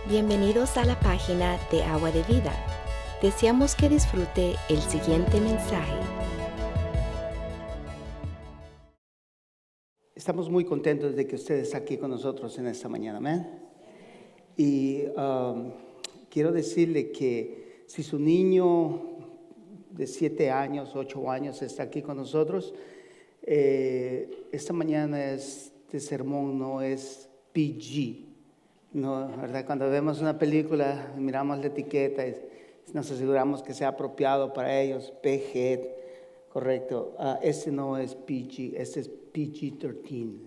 Bienvenidos a la página de Agua de Vida. Deseamos que disfrute el siguiente mensaje. Estamos muy contentos de que usted esté aquí con nosotros en esta mañana, amén. Y quiero decirle que si su niño de 7 años, 8 años está aquí con nosotros, esta mañana este sermón no es PG. No, ¿verdad? Cuando vemos una película, miramos la etiqueta y nos aseguramos que sea apropiado para ellos, PG, correcto. Este no es PG, este es PG-13.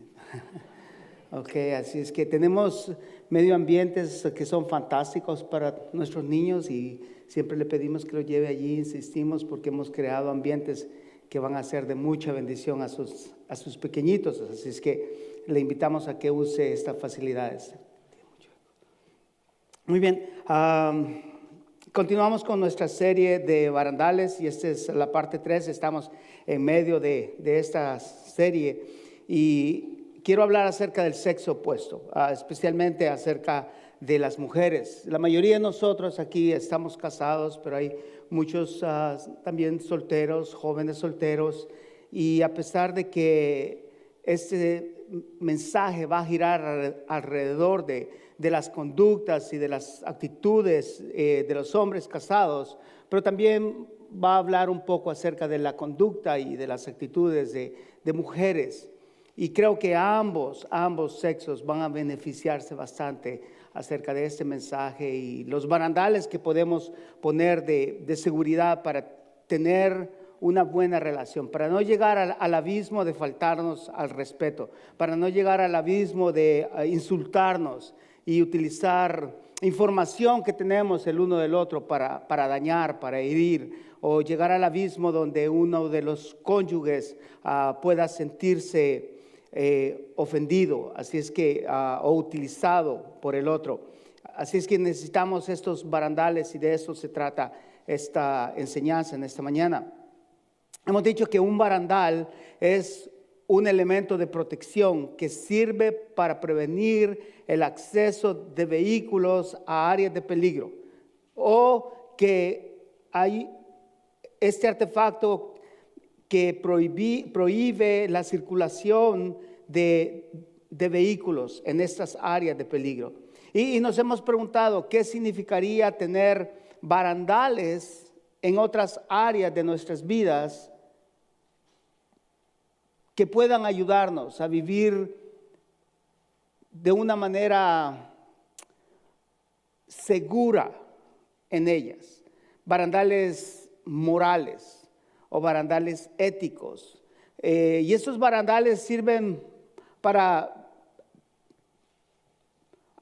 Ok, así es que tenemos medio ambientes que son fantásticos para nuestros niños y siempre le pedimos que lo lleve allí, insistimos porque hemos creado ambientes que van a ser de mucha bendición a sus pequeñitos. Así es que le invitamos a que use estas facilidades. Muy bien, continuamos con nuestra serie de barandales y esta es la parte 3, estamos en medio de esta serie y quiero hablar acerca del sexo opuesto, especialmente acerca de las mujeres. La mayoría de nosotros aquí estamos casados, pero hay muchos también solteros, jóvenes solteros, y a pesar de que este mensaje va a girar alrededor de las conductas y de las actitudes de los hombres casados, pero también va a hablar un poco acerca de la conducta y de las actitudes de mujeres. Y creo que ambos sexos van a beneficiarse bastante acerca de este mensaje y los barandales que podemos poner de seguridad para tener una buena relación, para no llegar al abismo de faltarnos al respeto, para no llegar al abismo de insultarnos y utilizar información que tenemos el uno del otro para dañar, para herir, o llegar al abismo donde uno de los cónyuges pueda sentirse ofendido, así es que, o utilizado por el otro. Así es que necesitamos estos barandales y de eso se trata esta enseñanza en esta mañana. Hemos dicho que un barandal es un elemento de protección que sirve para prevenir el acceso de vehículos a áreas de peligro, o que hay este artefacto que prohíbe la circulación de vehículos en estas áreas de peligro. Y nos hemos preguntado qué significaría tener barandales en otras áreas de nuestras vidas que puedan ayudarnos a vivir de una manera segura en ellas. Barandales morales o barandales éticos. Y estos barandales sirven para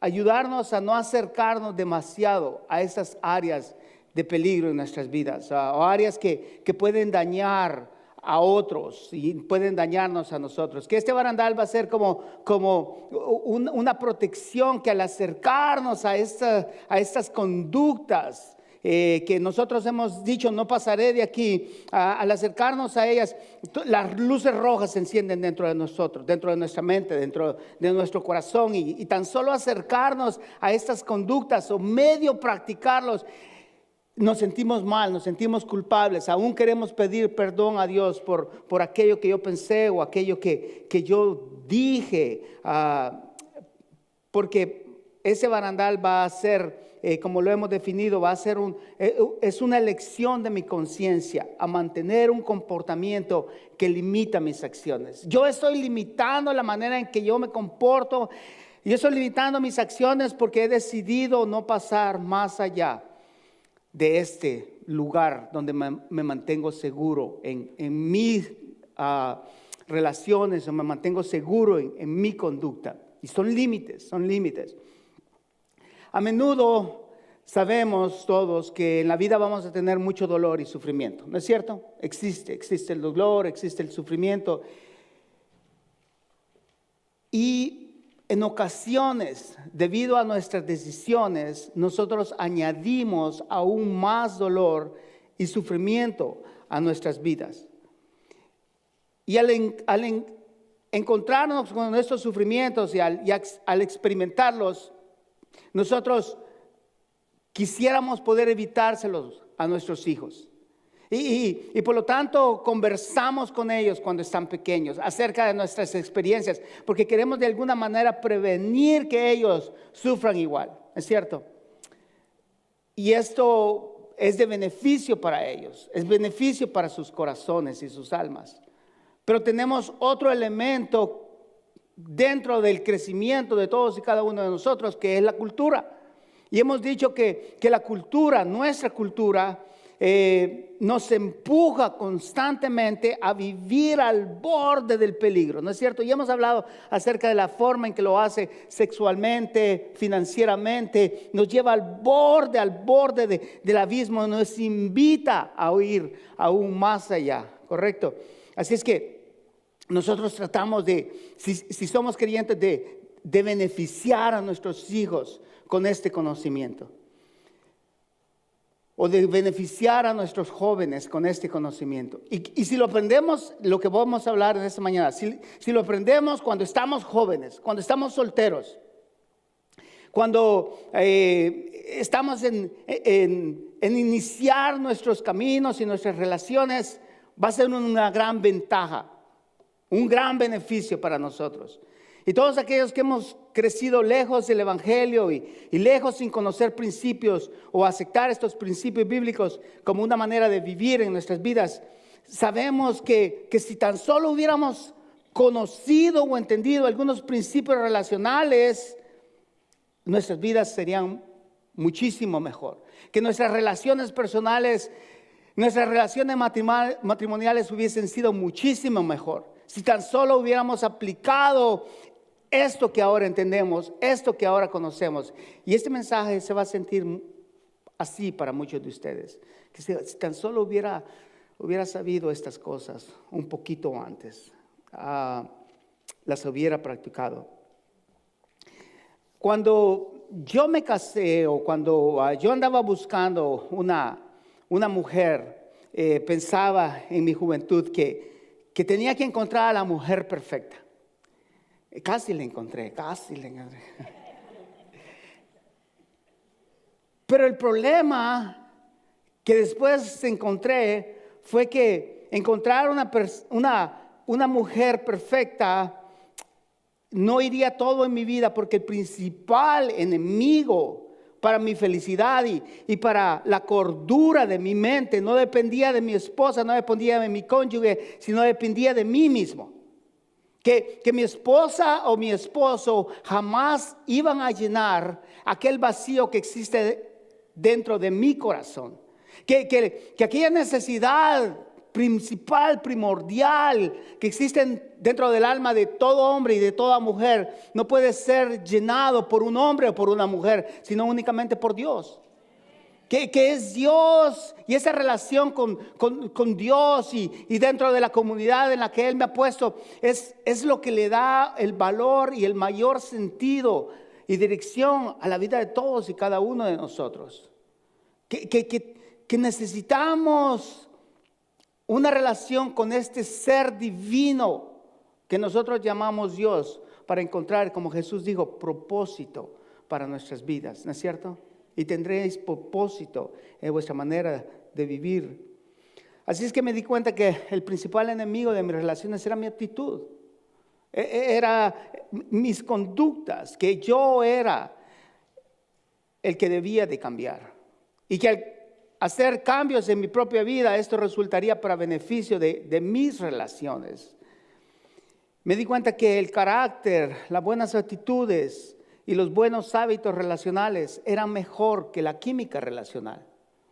ayudarnos a no acercarnos demasiado a esas áreas de peligro en nuestras vidas, o áreas que pueden dañar a otros y pueden dañarnos a nosotros. Que este barandal va a ser como una protección que al acercarnos a estas conductas que nosotros hemos dicho no pasaré de aquí, al acercarnos a ellas, las luces rojas se encienden dentro de nosotros, dentro de nuestra mente, dentro de nuestro corazón y tan solo acercarnos a estas conductas o medio practicarlos, nos sentimos mal, nos sentimos culpables, aún queremos pedir perdón a Dios por aquello que yo pensé o aquello que yo dije, porque ese barandal va a ser, como lo hemos definido, va a ser es una elección de mi conciencia a mantener un comportamiento que limita mis acciones. Yo estoy limitando la manera en que yo me comporto, yo estoy limitando mis acciones porque he decidido no pasar más allá de este lugar donde me mantengo seguro en mis relaciones, o me mantengo seguro en mi conducta. Y son límites. A menudo sabemos todos que en la vida vamos a tener mucho dolor y sufrimiento, ¿no es cierto? Existe el dolor, existe el sufrimiento. Y en ocasiones, debido a nuestras decisiones, nosotros añadimos aún más dolor y sufrimiento a nuestras vidas. Y al encontrarnos con estos sufrimientos y al experimentarlos, nosotros quisiéramos poder evitárselos a nuestros hijos. Y por lo tanto conversamos con ellos cuando están pequeños acerca de nuestras experiencias, porque queremos de alguna manera prevenir que ellos sufran igual, ¿es cierto? Y esto es de beneficio para ellos, es beneficio para sus corazones y sus almas. Pero tenemos otro elemento dentro del crecimiento de todos y cada uno de nosotros, que es la cultura. Y hemos dicho que la cultura, nuestra cultura, nos empuja constantemente a vivir al borde del peligro, ¿no es cierto? Y hemos hablado acerca de la forma en que lo hace sexualmente, financieramente, nos lleva al borde del abismo, nos invita a ir aún más allá, ¿correcto? Así es que nosotros tratamos de, si somos creyentes, de beneficiar a nuestros hijos con este conocimiento. O de beneficiar a nuestros jóvenes con este conocimiento. Y si lo aprendemos, lo que vamos a hablar en esta mañana, si lo aprendemos cuando estamos jóvenes, cuando estamos solteros, cuando estamos en iniciar nuestros caminos y nuestras relaciones, va a ser una gran ventaja, un gran beneficio para nosotros. Y todos aquellos que hemos crecido lejos del Evangelio y lejos sin conocer principios o aceptar estos principios bíblicos como una manera de vivir en nuestras vidas, sabemos que si tan solo hubiéramos conocido o entendido algunos principios relacionales, nuestras vidas serían muchísimo mejor. Que nuestras relaciones personales, nuestras relaciones matrimoniales hubiesen sido muchísimo mejor. Si tan solo hubiéramos aplicado esto que ahora entendemos, esto que ahora conocemos. Y este mensaje se va a sentir así para muchos de ustedes. Que si tan solo hubiera sabido estas cosas un poquito antes, las hubiera practicado. Cuando yo me casé o cuando yo andaba buscando una mujer, pensaba en mi juventud que tenía que encontrar a la mujer perfecta. Casi la encontré. Pero el problema que después encontré fue que encontrar una mujer perfecta no iría todo en mi vida, porque el principal enemigo para mi felicidad y para la cordura de mi mente no dependía de mi esposa, no dependía de mi cónyuge, sino dependía de mí mismo. Que mi esposa o mi esposo jamás iban a llenar aquel vacío que existe dentro de mi corazón. Que aquella necesidad principal, primordial, que existe dentro del alma de todo hombre y de toda mujer, no puede ser llenado por un hombre o por una mujer, sino únicamente por Dios. Que es Dios, y esa relación con Dios y dentro de la comunidad en la que Él me ha puesto es lo que le da el valor y el mayor sentido y dirección a la vida de todos y cada uno de nosotros. Que necesitamos una relación con este ser divino que nosotros llamamos Dios, para encontrar, como Jesús dijo, propósito para nuestras vidas, ¿no es cierto? Y tendréis propósito en vuestra manera de vivir. Así es que me di cuenta que el principal enemigo de mis relaciones era mi actitud. Era mis conductas, que yo era el que debía de cambiar. Y que al hacer cambios en mi propia vida, esto resultaría para beneficio de mis relaciones. Me di cuenta que el carácter, las buenas actitudes y los buenos hábitos relacionales eran mejor que la química relacional.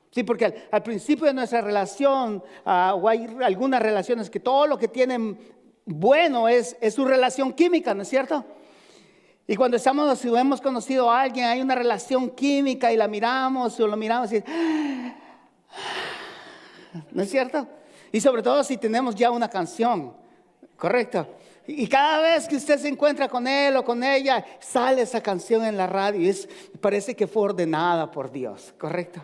Sí, porque al principio de nuestra relación, o hay algunas relaciones que todo lo que tienen bueno es su relación química, ¿no es cierto? Y cuando si hemos conocido a alguien, hay una relación química y la miramos o lo miramos y ¿no es cierto? Y sobre todo si tenemos ya una canción, ¿correcto? Y cada vez que usted se encuentra con él o con ella, sale esa canción en la radio y parece que fue ordenada por Dios, ¿correcto?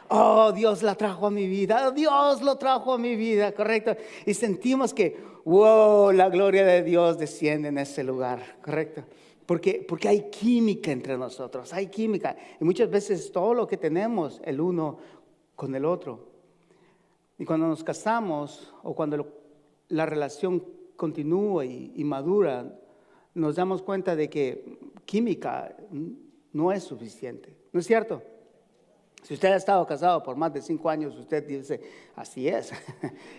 Oh, Dios la trajo a mi vida, Dios lo trajo a mi vida, ¿correcto? Y sentimos que, wow, la gloria de Dios desciende en ese lugar, ¿correcto? Porque hay química entre nosotros, hay química. Y muchas veces todo lo que tenemos el uno con el otro. Y cuando nos casamos o cuando la relación continúa y madura, nos damos cuenta de que química no es suficiente. ¿No es cierto? Si usted ha estado casado por más de 5 años, usted dice, así es,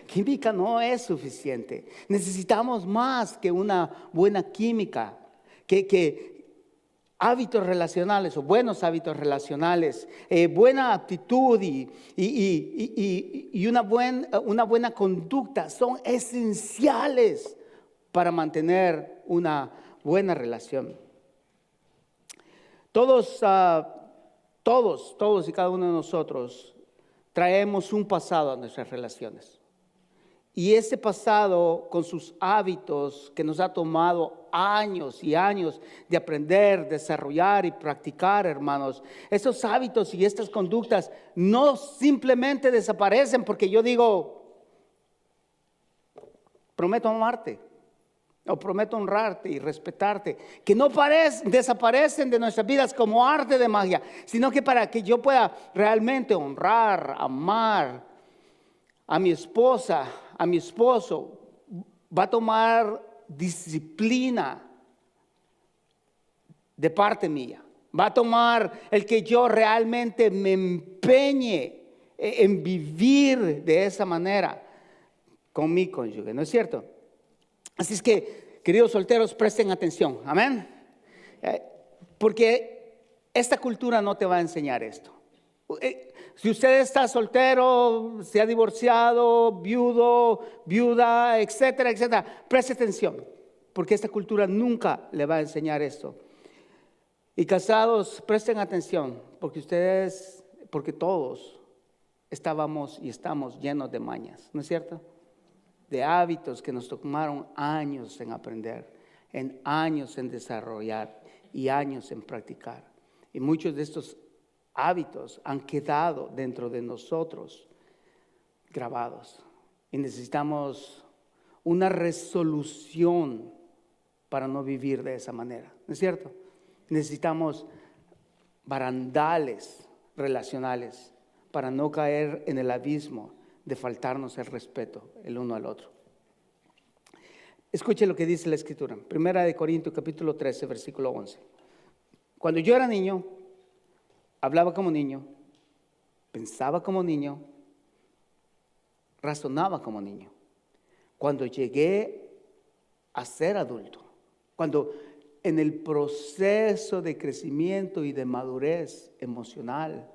química no es suficiente. Necesitamos más que una buena química, que hábitos relacionales o buenos hábitos relacionales, buena actitud y una buena conducta son esenciales para mantener una buena relación. Todos y cada uno de nosotros traemos un pasado a nuestras relaciones. Y ese pasado con sus hábitos que nos ha tomado años y años de aprender, desarrollar y practicar, hermanos, esos hábitos y estas conductas no simplemente desaparecen porque yo digo, prometo amarte. O prometo honrarte y respetarte, que no desaparecen de nuestras vidas como arte de magia, sino que para que yo pueda realmente honrar, amar a mi esposa, a mi esposo, va a tomar disciplina de parte mía. Va a tomar el que yo realmente me empeñe en vivir de esa manera con mi cónyuge, ¿no es cierto? Así es que, queridos solteros, presten atención, amén. Porque esta cultura no te va a enseñar esto. Si usted está soltero, se ha divorciado, viudo, viuda, etcétera, etcétera, preste atención, porque esta cultura nunca le va a enseñar esto. Y casados, presten atención, porque todos estábamos y estamos llenos de mañas, ¿no es cierto? De hábitos que nos tomaron años en aprender, en años en desarrollar y años en practicar. Y muchos de estos hábitos han quedado dentro de nosotros grabados. Y necesitamos una resolución para no vivir de esa manera, ¿no es cierto? Necesitamos barandales relacionales para no caer en el abismo de faltarnos el respeto el uno al otro. Escuche lo que dice la Escritura. Primera de Corintios capítulo 13, versículo 11. Cuando yo era niño, hablaba como niño, pensaba como niño, razonaba como niño. Cuando llegué a ser adulto, cuando en el proceso de crecimiento y de madurez emocional,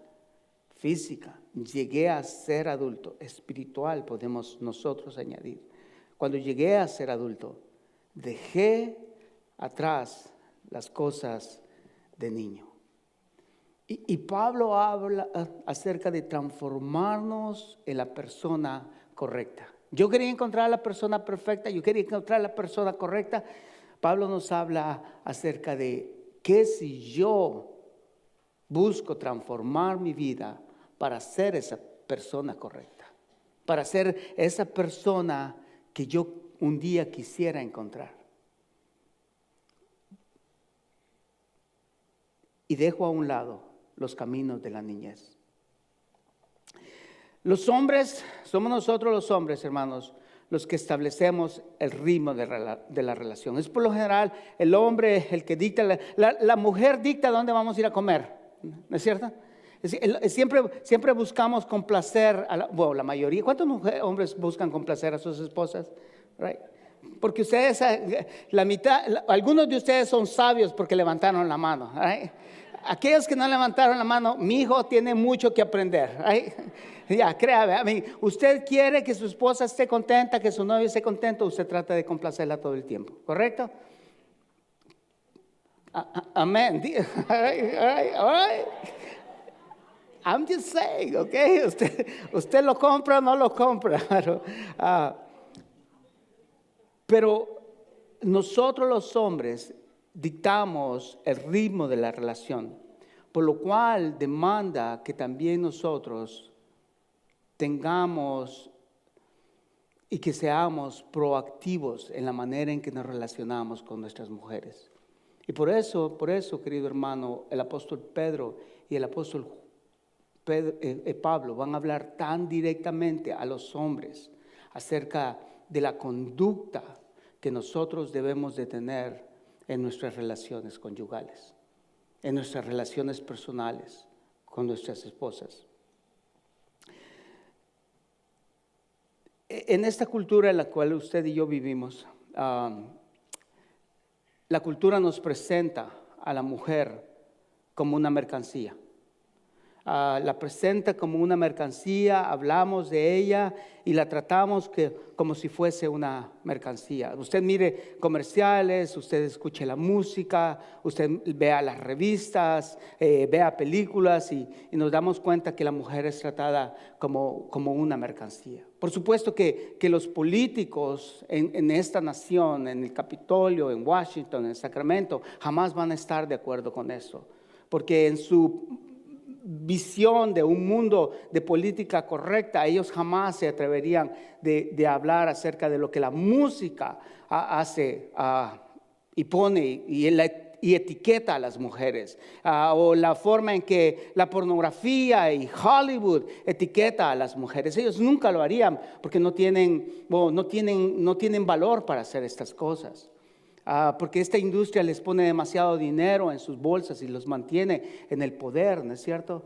física, llegué a ser adulto, espiritual podemos nosotros añadir. Cuando llegué a ser adulto, dejé atrás las cosas de niño. Y Pablo habla acerca de transformarnos en la persona correcta. Yo quería encontrar a la persona perfecta, yo quería encontrar a la persona correcta. Pablo nos habla acerca de qué si yo busco transformar mi vida para ser esa persona correcta, para ser esa persona que yo un día quisiera encontrar. Y dejo a un lado los caminos de la niñez. Los hombres, somos nosotros los hombres, hermanos, los que establecemos el ritmo de la relación. Es por lo general el hombre el que dicta, la mujer dicta dónde vamos a ir a comer, ¿no es cierto? Siempre buscamos complacer la mayoría. ¿Cuántos hombres buscan complacer a sus esposas? Right? Porque ustedes, algunos de ustedes son sabios porque levantaron la mano. Right? Aquellos que no levantaron la mano, mi hijo tiene mucho que aprender. Right? Ya, créame, usted quiere que su esposa esté contenta, que su novio esté contento, usted trata de complacerla todo el tiempo, ¿correcto? Amén. All right. I'm just saying, okay, usted lo compra o no lo compra. Pero nosotros los hombres dictamos el ritmo de la relación, por lo cual demanda que también nosotros tengamos y que seamos proactivos en la manera en que nos relacionamos con nuestras mujeres. Y por eso, querido hermano, el apóstol Pedro y el apóstol Pablo van a hablar tan directamente a los hombres acerca de la conducta que nosotros debemos de tener en nuestras relaciones conyugales, en nuestras relaciones personales con nuestras esposas. En esta cultura en la cual usted y yo vivimos, la cultura nos presenta a la mujer como una mercancía. La presenta como una mercancía, hablamos de ella y la tratamos como si fuese una mercancía. Usted mire comerciales, usted escuche la música, usted vea las revistas, vea películas y nos damos cuenta que la mujer es tratada como una mercancía. Por supuesto que los políticos en esta nación, en el Capitolio, en Washington, en Sacramento, jamás van a estar de acuerdo con eso, porque en su visión de un mundo de política correcta, ellos jamás se atreverían de hablar acerca de lo que la música hace y pone y etiqueta a las mujeres, o la forma en que la pornografía y Hollywood etiqueta a las mujeres. Ellos nunca lo harían porque no tienen valor para hacer estas cosas. Porque esta industria les pone demasiado dinero en sus bolsas y los mantiene en el poder, ¿no es cierto?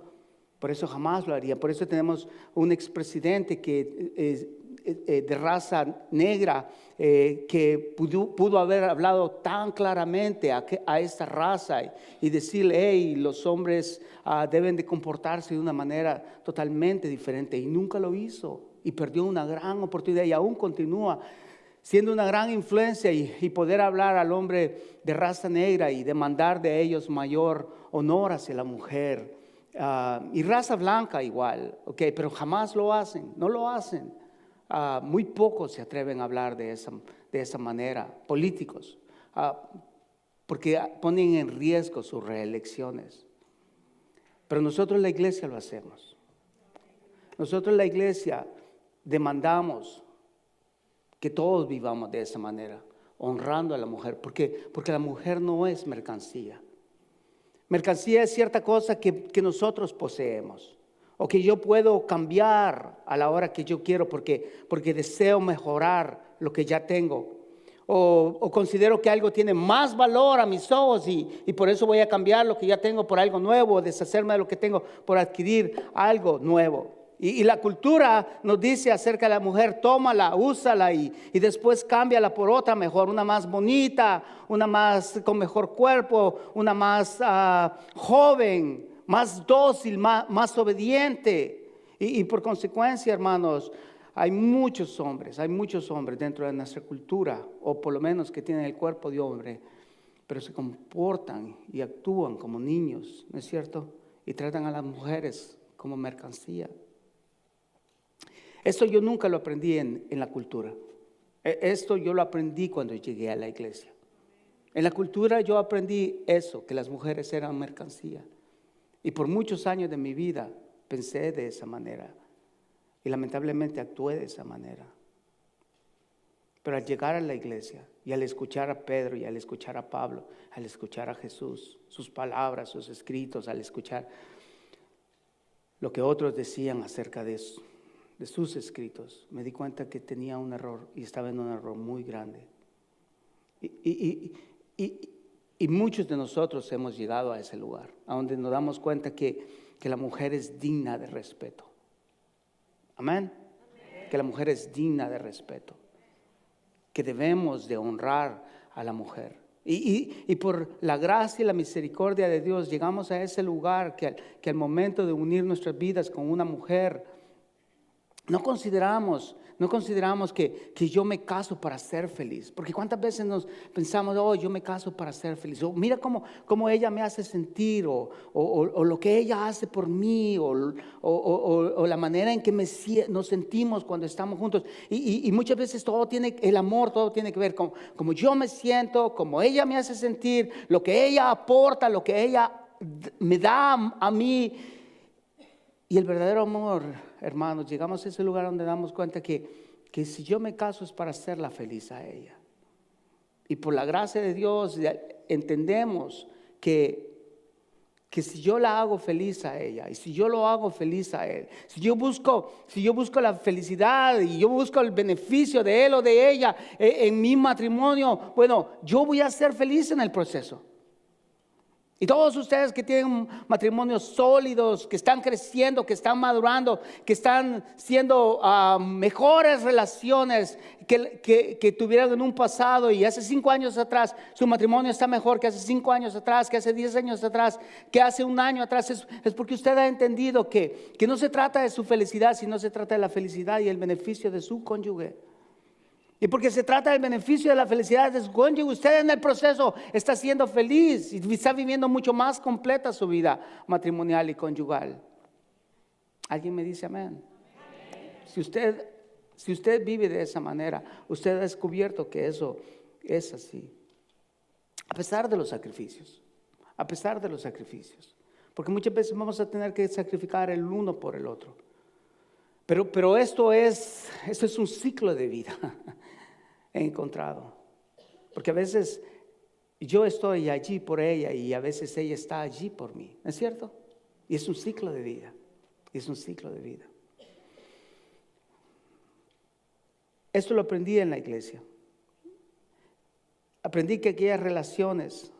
Por eso jamás lo haría. Por eso tenemos un expresidente que de raza negra que pudo haber hablado tan claramente a esta raza y decirle, hey, los hombres deben de comportarse de una manera totalmente diferente, y nunca lo hizo y perdió una gran oportunidad y aún continúa siendo una gran influencia y poder hablar al hombre de raza negra y demandar de ellos mayor honor hacia la mujer. Y raza blanca igual, okay, pero jamás lo hacen, no lo hacen. Muy pocos se atreven a hablar de esa manera, políticos, porque ponen en riesgo sus reelecciones. Pero nosotros la iglesia lo hacemos. Nosotros la iglesia demandamos que todos vivamos de esa manera, honrando a la mujer, porque la mujer no es mercancía. Mercancía es cierta cosa que nosotros poseemos, o que yo puedo cambiar a la hora que yo quiero porque deseo mejorar lo que ya tengo, o considero que algo tiene más valor a mis ojos y por eso voy a cambiar lo que ya tengo por algo nuevo, o deshacerme de lo que tengo por adquirir algo nuevo. Y la cultura nos dice acerca de la mujer, tómala, úsala y después cámbiala por otra mejor, una más bonita, una más con mejor cuerpo, una más joven, más dócil, más obediente. Y por consecuencia, hermanos, hay muchos hombres dentro de nuestra cultura, o por lo menos que tienen el cuerpo de hombre, pero se comportan y actúan como niños, ¿no es cierto? Y tratan a las mujeres como mercancía. Esto yo nunca lo aprendí en la cultura. Esto yo lo aprendí cuando llegué a la iglesia. En la cultura yo aprendí eso, que las mujeres eran mercancía. Y por muchos años de mi vida pensé de esa manera. Y lamentablemente actué de esa manera. Pero al llegar a la iglesia y al escuchar a Pedro y al escuchar a Pablo, al escuchar a Jesús, sus palabras, sus escritos, al escuchar lo que otros decían acerca de sus escritos, me di cuenta que tenía un error y estaba en un error muy grande. Y muchos de nosotros hemos llegado a ese lugar, a donde nos damos cuenta que la mujer es digna de respeto. Amén. Que la mujer es digna de respeto, que debemos de honrar a la mujer. Y por la gracia y la misericordia de Dios llegamos a ese lugar que al momento de unir nuestras vidas con una mujer, no consideramos que yo me caso para ser feliz. Porque cuántas veces nos pensamos, yo me caso para ser feliz. O mira cómo ella me hace sentir, o lo que ella hace por mí, o la manera en que nos sentimos cuando estamos juntos. Y muchas veces el amor todo tiene que ver con cómo yo me siento, cómo ella me hace sentir, lo que ella aporta, lo que ella me da a mí. Y el verdadero amor, hermanos, llegamos a ese lugar donde damos cuenta que si yo me caso es para hacerla feliz a ella. Y por la gracia de Dios entendemos que si yo la hago feliz a ella y si yo lo hago feliz a él, si yo busco la felicidad y yo busco el beneficio de él o de ella en mi matrimonio, bueno, yo voy a ser feliz en el proceso. Y todos ustedes que tienen matrimonios sólidos, que están creciendo, que están madurando, que están siendo mejores relaciones que tuvieron en un pasado, y hace 5 años atrás su matrimonio está mejor que hace 5 años atrás, que hace 10 años atrás, que hace un año atrás, es porque usted ha entendido que no se trata de su felicidad, sino se trata de la felicidad y el beneficio de su cónyuge. Y porque se trata del beneficio de la felicidad de su cónyuge, usted en el proceso está siendo feliz y está viviendo mucho más completa su vida matrimonial y conyugal. ¿Alguien me dice amén? Si usted vive de esa manera, usted ha descubierto que eso es así. A pesar de los sacrificios, porque muchas veces vamos a tener que sacrificar el uno por el otro. Pero esto es un ciclo de vida. He encontrado, porque a veces yo estoy allí por ella y a veces ella está allí por mí, ¿no es cierto? Y es un ciclo de vida, Esto lo aprendí en la iglesia. Aprendí que aquellas relaciones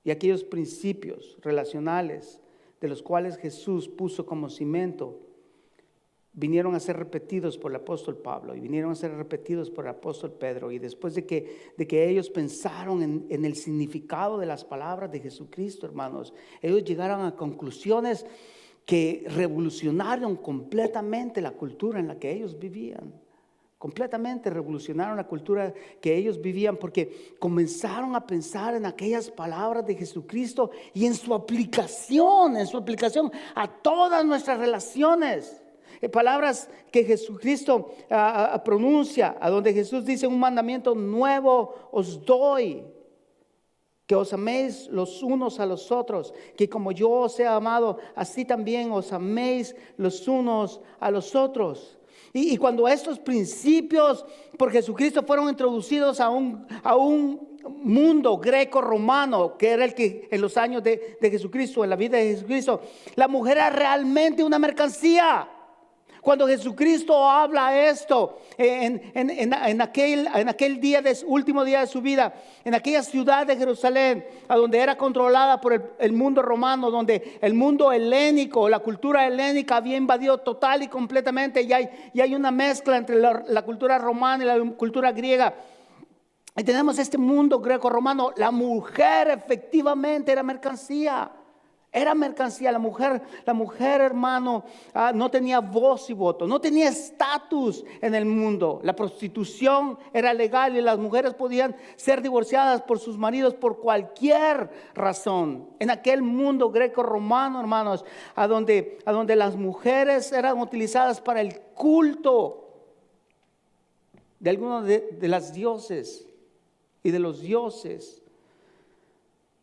y aquellos principios relacionales de los cuales Jesús puso como cimiento vinieron a ser repetidos por el apóstol Pablo y vinieron a ser repetidos por el apóstol Pedro. Y después de que ellos pensaron en el significado de las palabras de Jesucristo, hermanos, ellos llegaron a conclusiones que revolucionaron completamente la cultura en la que ellos vivían. Completamente revolucionaron la cultura que ellos vivían, porque comenzaron a pensar en aquellas palabras de Jesucristo y en su aplicación a todas nuestras relaciones. Palabras que Jesucristo pronuncia, a donde Jesús dice: un mandamiento nuevo os doy, que os améis los unos a los otros, que como yo os he amado, así también os améis los unos a los otros. Y cuando estos principios por Jesucristo fueron introducidos a un mundo greco-romano, que era el que en los años de Jesucristo, en la vida de Jesucristo, la mujer era realmente una mercancía. Cuando Jesucristo habla esto en aquel día, último día de su vida, en aquella ciudad de Jerusalén, a donde era controlada por el mundo romano, donde el mundo helénico, la cultura helénica había invadido total y completamente, y hay una mezcla entre la cultura romana y la cultura griega. Y tenemos este mundo greco-romano. La mujer efectivamente era mercancía. Era mercancía. La mujer, hermano, no tenía voz y voto, no tenía estatus en el mundo. La prostitución era legal y las mujeres podían ser divorciadas por sus maridos por cualquier razón. En aquel mundo greco-romano, hermanos, a donde las mujeres eran utilizadas para el culto de algunos de las dioses y de los dioses,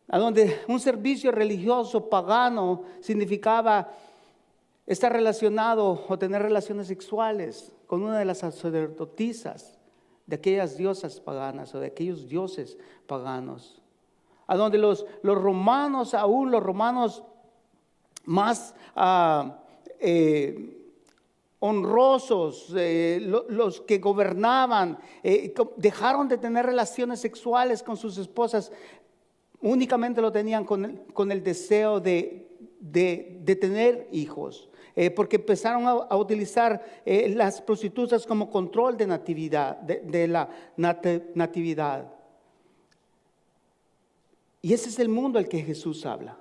a donde un servicio religioso pagano significaba estar relacionado o tener relaciones sexuales con una de las sacerdotisas de aquellas diosas paganas o de aquellos dioses paganos, a donde los romanos, aún los romanos más honrosos, los que gobernaban, dejaron de tener relaciones sexuales con sus esposas. Únicamente lo tenían con el deseo de tener hijos, porque empezaron a utilizar las prostitutas como control de natividad, de la natividad. Y ese es el mundo al que Jesús habla,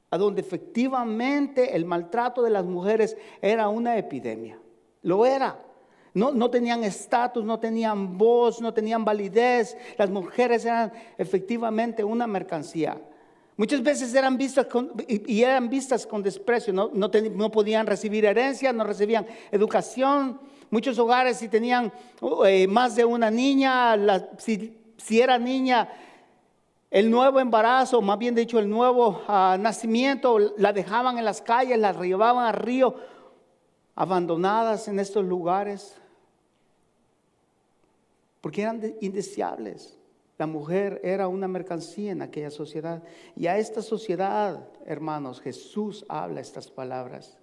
a donde efectivamente el maltrato de las mujeres era una epidemia. Lo era. No tenían estatus, no tenían voz, no tenían validez. Las mujeres eran efectivamente una mercancía. Muchas veces eran vistas con desprecio. No podían recibir herencia, no recibían educación. Muchos hogares, si tenían más de una niña, si era niña, el nuevo embarazo, más bien dicho, el nuevo nacimiento, la dejaban en las calles, la llevaban al río, abandonadas en estos lugares, porque eran indeseables. La mujer era una mercancía en aquella sociedad. Y a esta sociedad, hermanos, Jesús habla estas palabras.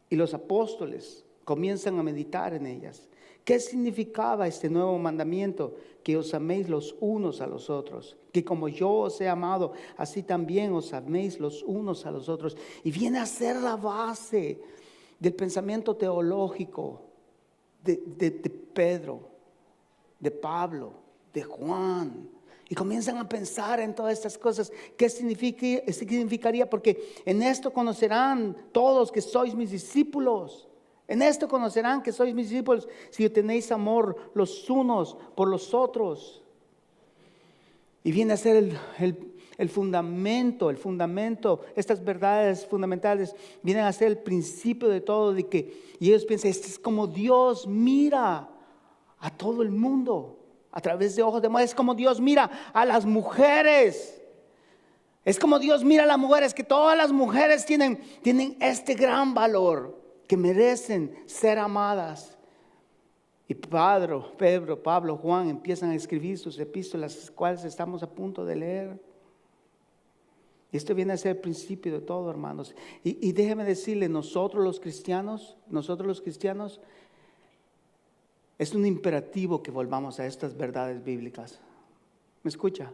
Y los apóstoles comienzan a meditar en ellas. ¿Qué significaba este nuevo mandamiento? Que os améis los unos a los otros. Que como yo os he amado, así también os améis los unos a los otros. Y viene a ser la base del pensamiento teológico de Pedro, de Pablo, de Juan. Y comienzan a pensar en todas estas cosas. ¿Qué significaría? Porque en esto conocerán todos que sois mis discípulos. En esto conocerán que sois mis discípulos si tenéis amor los unos por los otros. Y viene a ser el fundamento, estas verdades fundamentales vienen a ser el principio de todo. Y ellos piensan, esto es como Dios mira a todo el mundo a través de ojos de mujer. Es como Dios mira a las mujeres. Es como Dios mira a las mujeres, que todas las mujeres tienen este gran valor, que merecen ser amadas. Y Pedro, Pablo, Juan empiezan a escribir sus epístolas, las cuales estamos a punto de leer. Y esto viene a ser el principio de todo, hermanos. Y déjeme decirle, nosotros los cristianos, es un imperativo que volvamos a estas verdades bíblicas. ¿Me escucha?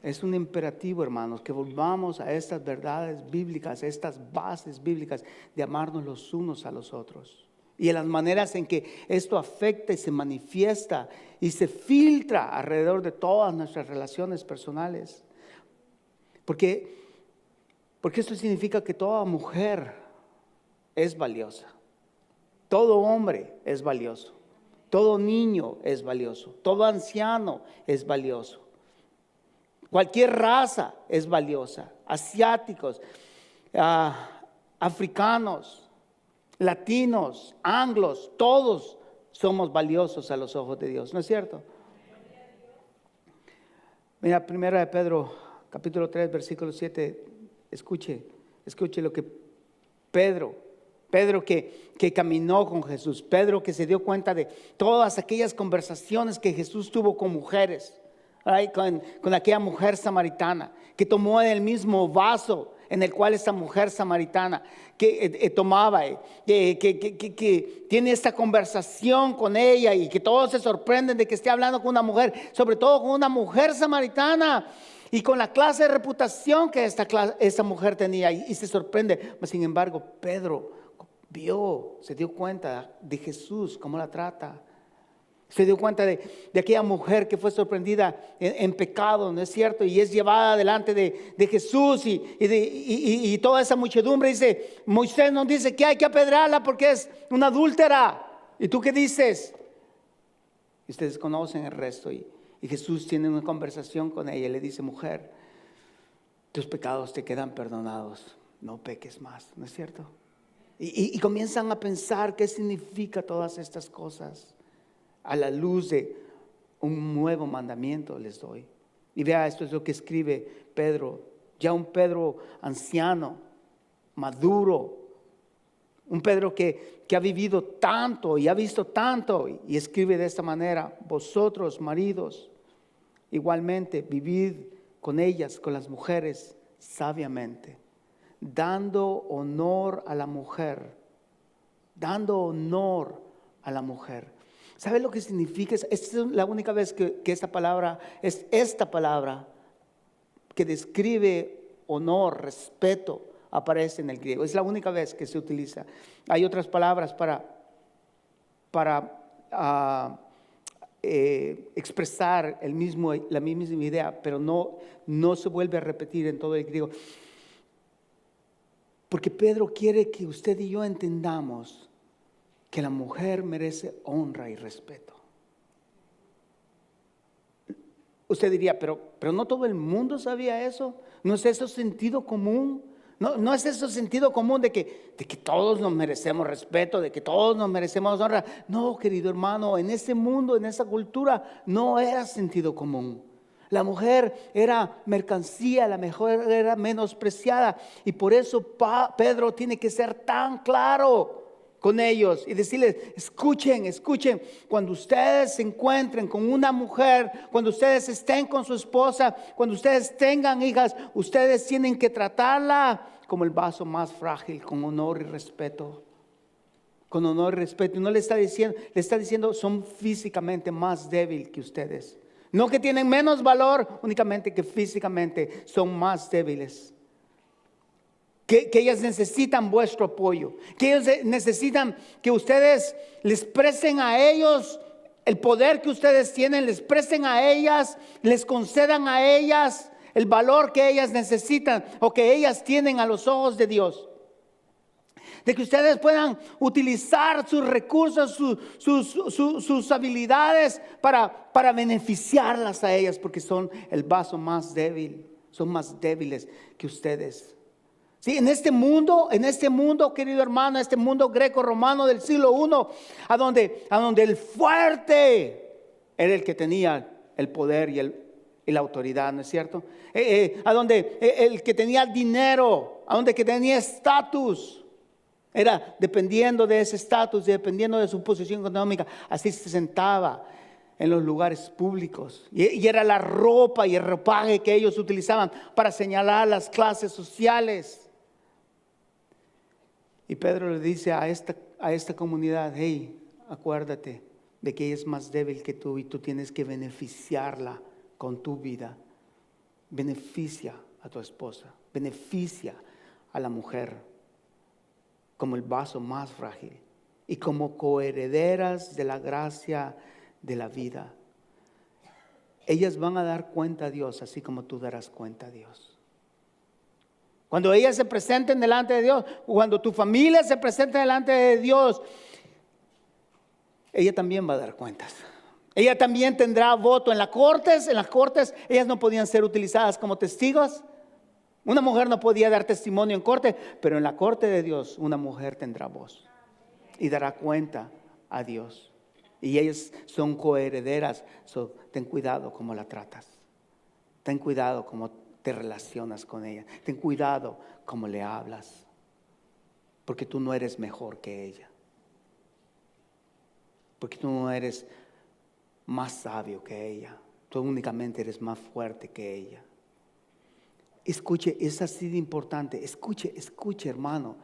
Es un imperativo, hermanos, que volvamos a estas verdades bíblicas, a estas bases bíblicas de amarnos los unos a los otros. Y en las maneras en que esto afecta y se manifiesta y se filtra alrededor de todas nuestras relaciones personales. Porque esto significa que toda mujer es valiosa. Todo hombre es valioso. Todo niño es valioso. Todo anciano es valioso. Cualquier raza es valiosa. Asiáticos, africanos, latinos, anglos, todos somos valiosos a los ojos de Dios. ¿No es cierto? Mira, 1 Pedro, capítulo 3, versículo 7. Escuche lo que Pedro que caminó con Jesús. Pedro que se dio cuenta de todas aquellas conversaciones que Jesús tuvo con mujeres. Con aquella mujer samaritana, que tomó el mismo vaso en el cual esta mujer samaritana que tomaba, que tiene esta conversación con ella, y que todos se sorprenden de que esté hablando con una mujer, sobre todo con una mujer samaritana, y con la clase de reputación que esta mujer tenía, y se sorprende. Sin embargo, Pedro se dio cuenta de Jesús, cómo la trata. Se dio cuenta de aquella mujer que fue sorprendida en pecado, ¿no es cierto? Y es llevada delante de Jesús y toda esa muchedumbre dice, Moisés nos dice que hay que apedrearla porque es una adúltera. ¿Y tú qué dices? Y ustedes conocen el resto. Y Jesús tiene una conversación con ella y le dice, mujer, tus pecados te quedan perdonados, no peques más, ¿no es cierto? Y comienzan a pensar qué significa todas estas cosas. A la luz de un nuevo mandamiento les doy. Y vea, esto es lo que escribe Pedro. Ya un Pedro anciano, maduro. Un Pedro que ha vivido tanto y ha visto tanto. Y escribe de esta manera: vosotros, maridos, igualmente vivid con ellas, con las mujeres, sabiamente, dando honor a la mujer. Dando honor a la mujer. ¿Sabe lo que significa? Esta es la única vez que esta palabra que describe honor, respeto, aparece en el griego. Es la única vez que se utiliza. Hay otras palabras para expresar la misma idea, pero no se vuelve a repetir en todo el griego. Porque Pedro quiere que usted y yo entendamos que la mujer merece honra y respeto. Usted diría, pero no todo el mundo sabía eso. ¿No es eso sentido común? ¿No es eso sentido común de que todos nos merecemos respeto, de que todos nos merecemos honra? No, querido hermano, en ese mundo, en esa cultura, no era sentido común. La mujer era mercancía, la mujer era menospreciada. Y por eso Pedro tiene que ser tan claro. con ellos y decirles, escuchen, cuando ustedes se encuentren con una mujer, cuando ustedes estén con su esposa, cuando ustedes tengan hijas, ustedes tienen que tratarla como el vaso más frágil, con honor y respeto. Con honor y respeto. Y no le está diciendo, son físicamente más débiles que ustedes. No que tienen menos valor, únicamente que físicamente son más débiles. Que ellas necesitan vuestro apoyo, que ellos necesitan que ustedes les presten a ellos el poder que ustedes tienen, les presten a ellas, les concedan a ellas el valor que ellas necesitan o que ellas tienen a los ojos de Dios. De que ustedes puedan utilizar sus recursos, sus habilidades para beneficiarlas a ellas, porque son el vaso más débil, son más débiles que ustedes. Sí, en este mundo, querido hermano, este mundo greco-romano del siglo I, a donde el fuerte era el que tenía el poder y la autoridad, ¿no es cierto? A donde el que tenía dinero, a donde el que tenía estatus, era dependiendo de ese estatus, dependiendo de su posición económica, así se sentaba en los lugares públicos. Y era la ropa y el ropaje que ellos utilizaban para señalar las clases sociales. Y Pedro le dice a esta comunidad, hey, acuérdate de que ella es más débil que tú y tú tienes que beneficiarla con tu vida. Beneficia a tu esposa, beneficia a la mujer como el vaso más frágil y como coherederas de la gracia de la vida. Ellas van a dar cuenta a Dios así como tú darás cuenta a Dios. Cuando ellas se presenten delante de Dios, cuando tu familia se presente delante de Dios, ella también va a dar cuentas. Ella también tendrá voto en las cortes. Ellas no podían ser utilizadas como testigos. Una mujer no podía dar testimonio en corte, pero en la corte de Dios una mujer tendrá voz y dará cuenta a Dios. Y ellas son coherederas. Ten cuidado cómo la tratas. Ten cuidado cómo te relacionas con ella. Ten cuidado cómo le hablas, porque tú no eres mejor que ella, porque tú no eres más sabio que ella, tú únicamente eres más fuerte que ella. Escuche, es así de importante. Escuche, hermano.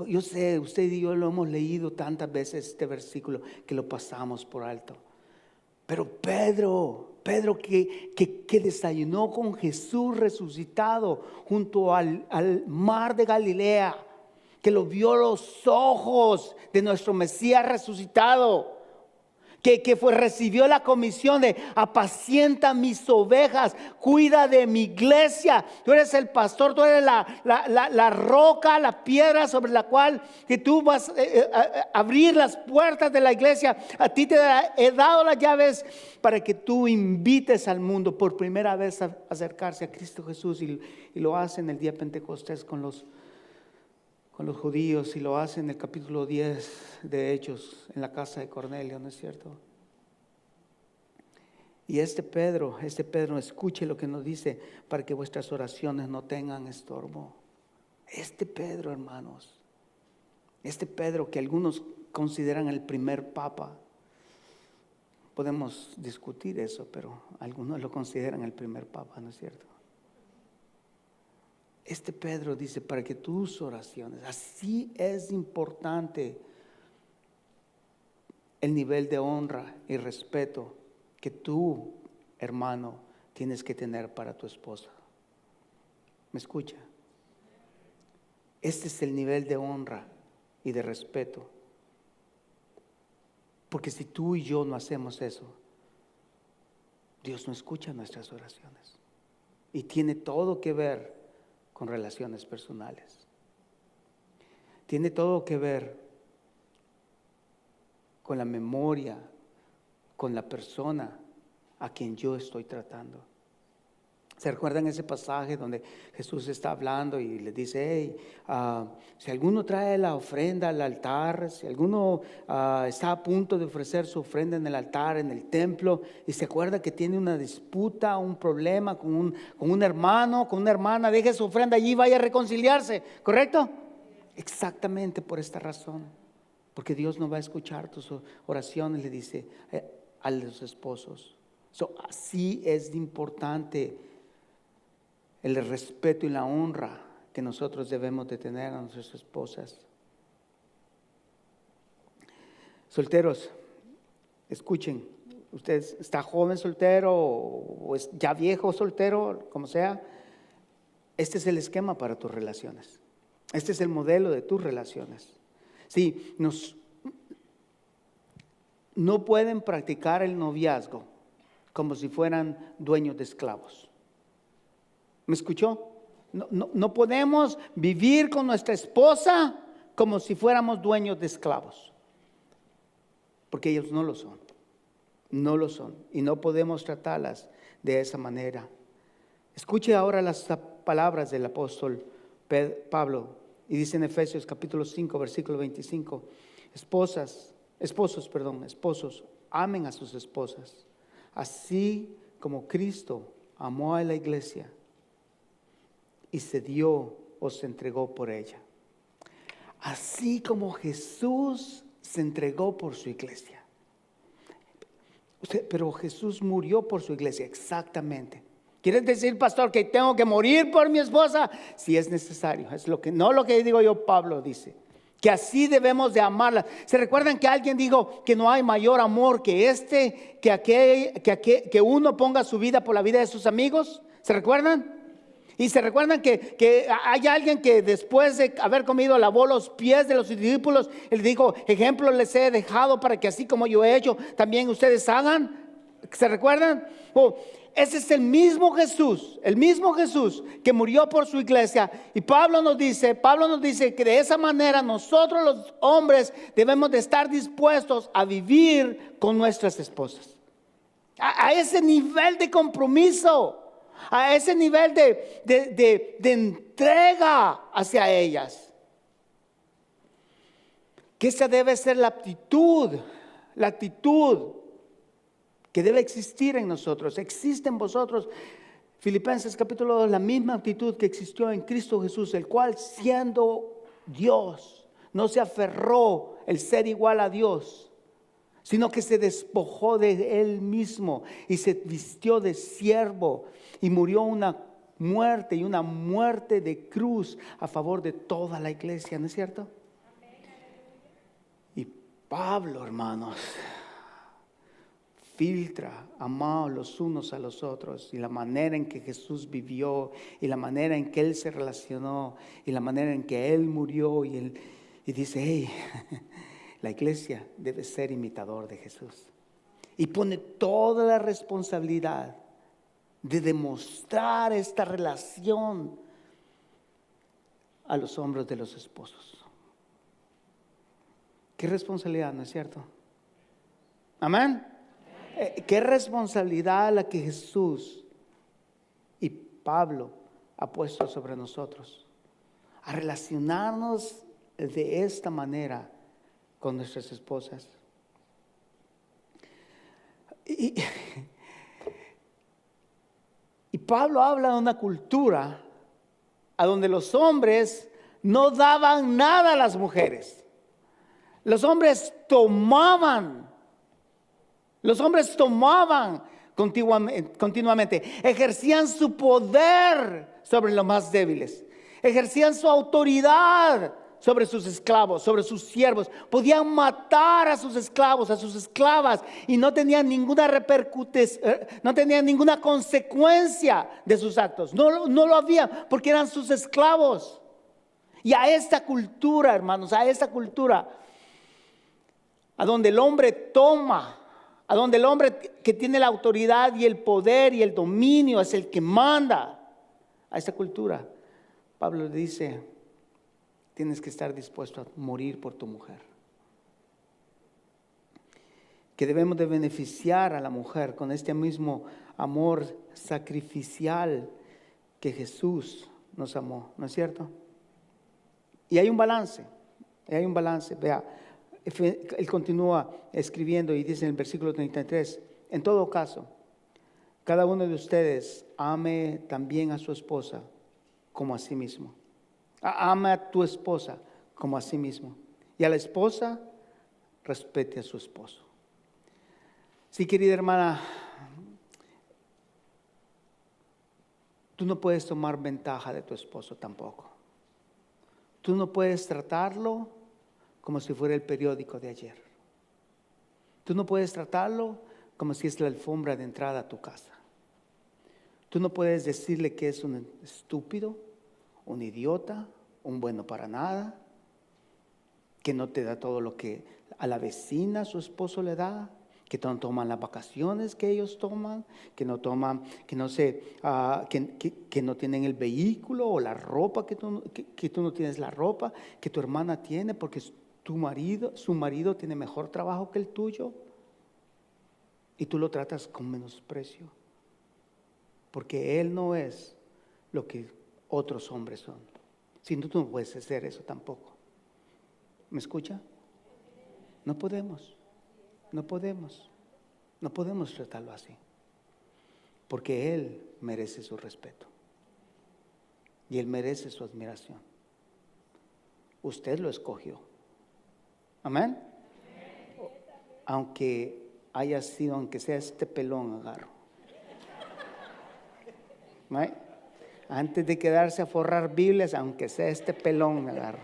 Yo sé, usted y yo lo hemos leído tantas veces este versículo que lo pasamos por alto. Pero Pedro que desayunó con Jesús resucitado junto al mar de Galilea, que lo vio los ojos de nuestro Mesías resucitado, que recibió la comisión de apacienta mis ovejas, cuida de mi iglesia. Tú eres el pastor, tú eres la roca, la piedra sobre la cual que tú vas a abrir las puertas de la iglesia. A ti te he dado las llaves para que tú invites al mundo por primera vez a acercarse a Cristo Jesús, y lo hace en el día de Pentecostés con los judíos, y lo hace en el capítulo 10 de Hechos, en la casa de Cornelio, ¿no es cierto? Y este Pedro, escuche lo que nos dice, para que vuestras oraciones no tengan estorbo. Este Pedro, hermanos, este Pedro que algunos consideran el primer papa, podemos discutir eso, pero algunos lo consideran el primer papa, ¿no es cierto? Este Pedro dice, para que tus oraciones, así es importante el nivel de honra y respeto que tú, hermano, tienes que tener para tu esposa. ¿Me escucha? Este es el nivel de honra y de respeto. Porque si tú y yo no hacemos eso, Dios no escucha nuestras oraciones. Y tiene todo que ver con relaciones personales. Tiene todo que ver con la memoria, con la persona a quien yo estoy tratando. ¿Se recuerdan ese pasaje donde Jesús está hablando y le dice, hey, si alguno trae la ofrenda al altar, si alguno está a punto de ofrecer su ofrenda en el altar, en el templo, y se acuerda que tiene una disputa, un problema con un hermano, con una hermana, deje su ofrenda allí y vaya a reconciliarse, ¿correcto? Exactamente por esta razón. Porque Dios no va a escuchar tus oraciones, le dice a los esposos. Así es de importante el respeto y la honra que nosotros debemos de tener a nuestras esposas. Solteros, escuchen, usted está joven soltero o es ya viejo soltero, como sea, este es el esquema para tus relaciones. Este es el modelo de tus relaciones. Sí, no pueden practicar el noviazgo como si fueran dueños de esclavos. ¿Me escuchó? No podemos vivir con nuestra esposa como si fuéramos dueños de esclavos. Porque ellos no lo son. No lo son. Y no podemos tratarlas de esa manera. Escuche ahora las palabras del apóstol Pablo. Y dice en Efesios capítulo 5, versículo 25. Esposos, amen a sus esposas. Así como Cristo amó a la iglesia y se dio o se entregó por ella. Así como Jesús se entregó por su iglesia. Pero Jesús murió por su iglesia, exactamente. ¿Quieres decir, pastor, que tengo que morir por mi esposa? Si es necesario, es no lo que digo yo, Pablo dice. Que así debemos de amarla. ¿Se recuerdan que alguien dijo que no hay mayor amor que que uno ponga su vida por la vida de sus amigos? ¿Se recuerdan? Y se recuerdan que hay alguien que después de haber comido lavó los pies de los discípulos. Él dijo, ejemplo les he dejado para que así como yo he hecho, también ustedes hagan. ¿Se recuerdan? Ese es el mismo Jesús que murió por su iglesia. Y Pablo nos dice que de esa manera nosotros los hombres debemos de estar dispuestos a vivir con nuestras esposas. A ese nivel de compromiso, a ese nivel de entrega hacia ellas. Que esa debe ser la actitud que debe existir en nosotros. Existe en vosotros, Filipenses capítulo 2, la misma actitud que existió en Cristo Jesús, el cual siendo Dios, no se aferró el ser igual a Dios, sino que se despojó de él mismo y se vistió de siervo y murió una muerte de cruz a favor de toda la iglesia, ¿no es cierto? Y Pablo, hermanos, filtra, amamos los unos a los otros, y la manera en que Jesús vivió, y la manera en que Él se relacionó, y la manera en que Él murió, y dice, hey, la iglesia debe ser imitador de Jesús. Y pone toda la responsabilidad de demostrar esta relación a los hombros de los esposos. Qué responsabilidad, ¿no es cierto? Amén. Qué responsabilidad la que Jesús y Pablo ha puesto sobre nosotros, a relacionarnos de esta manera con nuestras esposas. Y Pablo habla de una cultura a donde los hombres no daban nada a las mujeres. Los hombres tomaban continuamente, ejercían su poder sobre los más débiles, ejercían su autoridad sobre sus esclavos, sobre sus siervos. Podían matar a sus esclavos, a sus esclavas, y no tenían ninguna no tenían ninguna consecuencia de sus actos. No lo había, porque eran sus esclavos. Y a esta cultura, hermanos, a esta cultura, a donde el hombre toma, a donde el hombre que tiene la autoridad y el poder y el dominio es el que manda, a esta cultura, Pablo le dice, tienes que estar dispuesto a morir por tu mujer. Que debemos de beneficiar a la mujer con este mismo amor sacrificial que Jesús nos amó, ¿no es cierto? Y hay un balance, vea. Él continúa escribiendo y dice en el versículo 33, en todo caso, cada uno de ustedes ame también a su esposa como a sí mismo. Ama a tu esposa como a sí mismo. Y a la esposa respete a su esposo. Sí, querida hermana, tú no puedes tomar ventaja de tu esposo tampoco. Tú no puedes tratarlo como si fuera el periódico de ayer. Tú no puedes tratarlo como si es la alfombra de entrada a tu casa. Tú no puedes decirle que es un estúpido, un idiota, un bueno para nada, que no te da todo lo que a la vecina su esposo le da, que no toman las vacaciones que ellos toman, que no toman, que no tienen el vehículo o la ropa, que tú no tienes la ropa que tu hermana tiene porque su marido tiene mejor trabajo que el tuyo, y tú lo tratas con menosprecio porque él no es lo que otros hombres son. Si no, tú no puedes hacer eso tampoco. ¿Me escucha? No podemos tratarlo así, porque él merece su respeto y él merece su admiración. Usted lo escogió. Amén. Aunque haya sido, aunque sea este pelón, agarro. ¿No? Antes de quedarse a forrar Biblias, aunque sea este pelón, me agarro.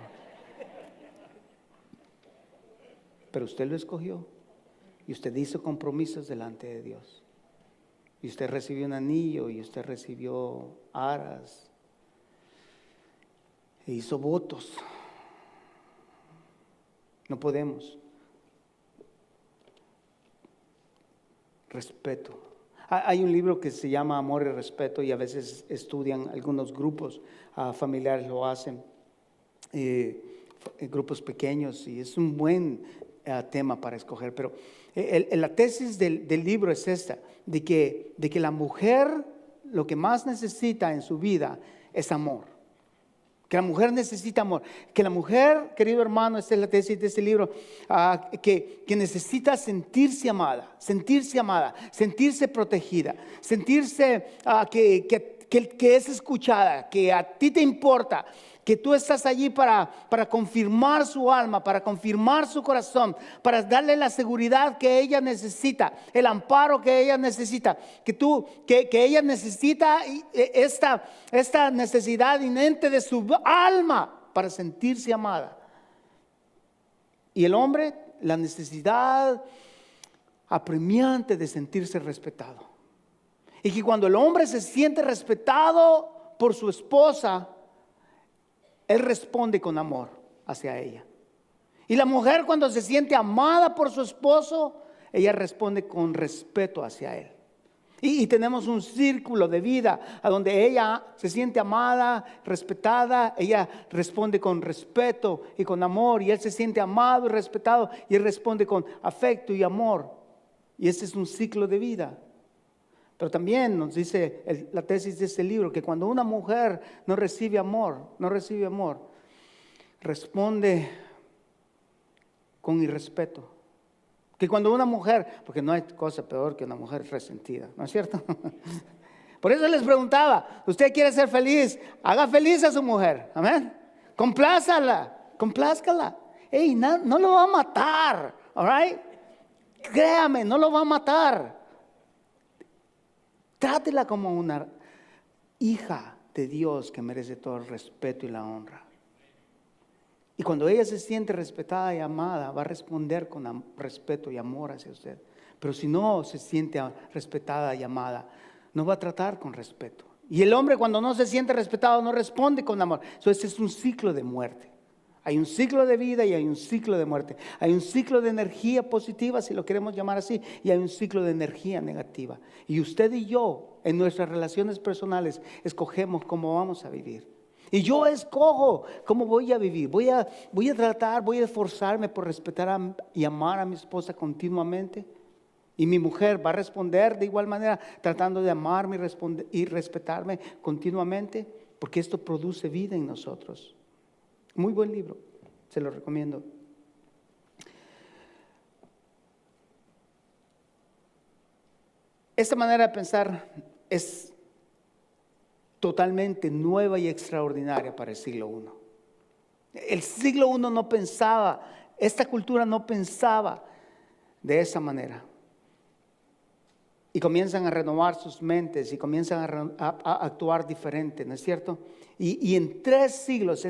Pero usted lo escogió y usted hizo compromisos delante de Dios. Y usted recibió un anillo y usted recibió aras e hizo votos. No podemos. Respeto. Hay un libro que se llama Amor y Respeto, y a veces estudian algunos grupos familiares, lo hacen, grupos pequeños, y es un buen tema para escoger. Pero la tesis del libro es esta, de que la mujer lo que más necesita en su vida es amor. Que la mujer necesita amor. Que la mujer, querido hermano, esta es la tesis de este libro, que necesita sentirse amada, sentirse protegida, sentirse que es escuchada, que a ti te importa, que tú estás allí para confirmar su alma, para confirmar su corazón, para darle la seguridad que ella necesita, el amparo que ella necesita, que ella necesita esta necesidad inherente de su alma para sentirse amada. Y el hombre, la necesidad apremiante de sentirse respetado. Y que cuando el hombre se siente respetado por su esposa, él responde con amor hacia ella. Y la mujer, cuando se siente amada por su esposo, ella responde con respeto hacia él. Y tenemos un círculo de vida a donde ella se siente amada, respetada, ella responde con respeto y con amor, y él se siente amado y respetado, y él responde con afecto y amor. Y ese es un ciclo de vida. Pero también nos dice la tesis de este libro que cuando una mujer no recibe amor, responde con irrespeto. Que cuando una mujer, porque no hay cosa peor que una mujer resentida, ¿no es cierto? Por eso les preguntaba, ¿usted quiere ser feliz? Haga feliz a su mujer, amén. Complázcala. Ey, no lo va a matar, all right? Créame, no lo va a matar. Trátela como una hija de Dios que merece todo el respeto y la honra. Y cuando ella se siente respetada y amada, va a responder con respeto y amor hacia usted. Pero si no se siente respetada y amada, no va a tratar con respeto. Y el hombre, cuando no se siente respetado, no responde con amor. Entonces es un ciclo de muerte. Hay un ciclo de vida y hay un ciclo de muerte. Hay un ciclo de energía positiva, si lo queremos llamar así, y hay un ciclo de energía negativa. Y usted y yo, en nuestras relaciones personales, escogemos cómo vamos a vivir. Y yo escojo cómo voy a vivir. Voy a esforzarme por respetar y amar a mi esposa continuamente. Y mi mujer va a responder de igual manera, tratando de amarme y respetarme continuamente, porque esto produce vida en nosotros. Muy buen libro, se lo recomiendo. Esta manera de pensar es totalmente nueva y extraordinaria para el siglo I. El siglo I no pensaba esta cultura no pensaba de esa manera. Y comienzan a renovar sus mentes y comienzan a actuar diferente, ¿no es cierto? Y en 3 siglos,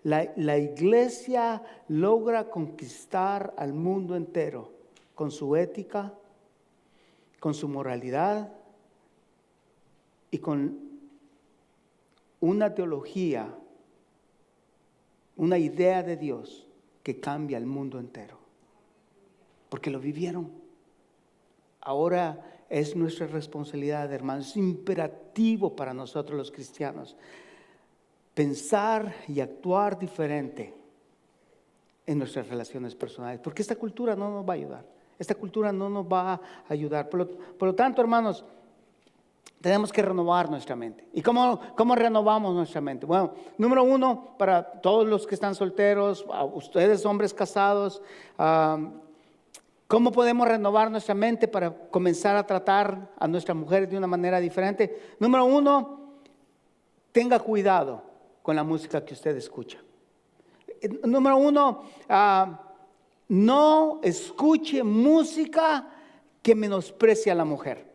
la iglesia logra conquistar al mundo entero con su ética, con su moralidad y con una teología, una idea de Dios que cambia el mundo entero. Porque lo vivieron. Ahora es nuestra responsabilidad, hermanos, es imperativo para nosotros los cristianos pensar y actuar diferente en nuestras relaciones personales, porque esta cultura no nos va a ayudar, esta cultura no nos va a ayudar. Por lo tanto, hermanos, tenemos que renovar nuestra mente. ¿Y cómo renovamos nuestra mente? Bueno, número 1, para todos los que están solteros, a ustedes hombres casados, ¿cómo podemos renovar nuestra mente para comenzar a tratar a nuestras mujeres de una manera diferente? Número 1, tenga cuidado con la música que usted escucha. Número 1, no escuche música que menosprecia a la mujer.